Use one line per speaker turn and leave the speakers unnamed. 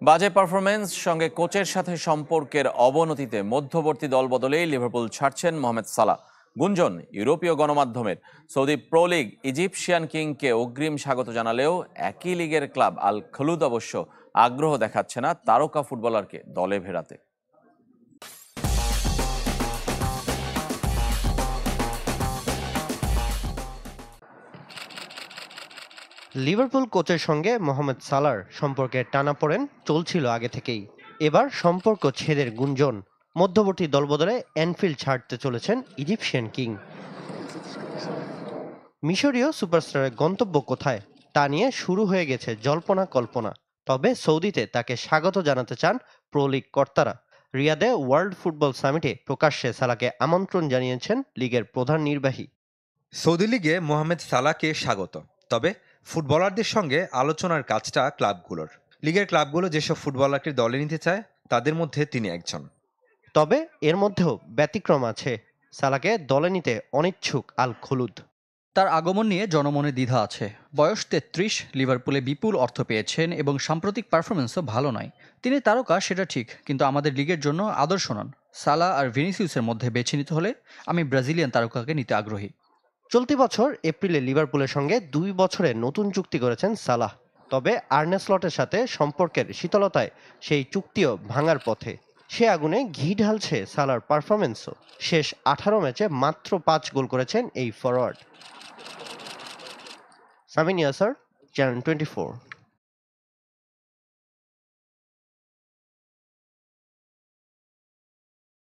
বাজে পারফরম্যান্স সঙ্গে কোচের সাথে সম্পর্কের অবনতিতে মধ্যবর্তী দলবদলেই লিভারপুল ছাড়ছেন মোহামেদ সালাহ। গুঞ্জন ইউরোপীয় গণমাধ্যমের। সৌদি প্রো লিগ ইজিপশিয়ান কিংকে অগ্রিম স্বাগত জানালেও একই লিগের ক্লাব আল খলুদ অবশ্য আগ্রহ দেখাচ্ছে না তারকা ফুটবলারকে দলে ফেরাতে।
লিভারপুল কোচের সঙ্গে মোহামেদ সালাহর সম্পর্কের টানাপোড়েন চলছিল আগে থেকেই। এবার সম্পর্ক ছেদের গুঞ্জন। মধ্যবর্তী দলবদলে অ্যানফিল্ড ছাড়তে চলেছেন ইজিপশিয়ান কিং। মিশরীয় সুপারস্টারের গন্তব্য কোথায় তা নিয়ে শুরু হয়ে গেছে জল্পনা কল্পনা। তবে সৌদিতে তাকে স্বাগত জানাতে চান প্রো লিগ কর্তারা। রিয়াদে ওয়ার্ল্ড ফুটবল সামিটে প্রকাশ্যে সালাহকে আমন্ত্রণ জানিয়েছেন লিগের প্রধান নির্বাহী।
সৌদি লিগে মোহামেদ সালাহকে স্বাগত, তবে ফুটবলারদের সঙ্গে আলোচনার কাজটা ক্লাবগুলোর। লিগের ক্লাবগুলো যেসব ফুটবলারকে দলে নিতে চায় তাদের মধ্যে তিনি একজন।
তবে এর মধ্যেও ব্যতিক্রম আছে। সালাহকে দলে নিতে অনিচ্ছুক আল খলুদ।
তার আগমন নিয়ে জনমনে দ্বিধা আছে। বয়স ৩৩, লিভারপুলে বিপুল অর্থ পেয়েছেন এবং সাম্প্রতিক পারফরমেন্সও ভালো নয়। তিনি তারকা সেটা ঠিক, কিন্তু আমাদের লিগের জন্য আদর্শ নন। সালাহ আর ভিনিসিয়াসের মধ্যে বেছে নিতে হলে আমি ব্রাজিলিয়ান তারকাকে নিতে আগ্রহী।
চলতি বছর এপ্রিলে লিভারপুলের সঙ্গে ২ বছরের নতুন চুক্তি করেছেন সালাহ। তবে আর্নে স্লটের সাথে সম্পর্কের শীতলতায় সেই চুক্তিও ভাঙার পথে। সে আগুনে ঘি ঢালছে সালাহর পারফরমেন্সও। শেষ ১৮ ম্যাচে মাত্র ৫ গোল করেছেন এই ফরোয়ার্ড। সামিন ইয়াসার, চ্যানেল 24।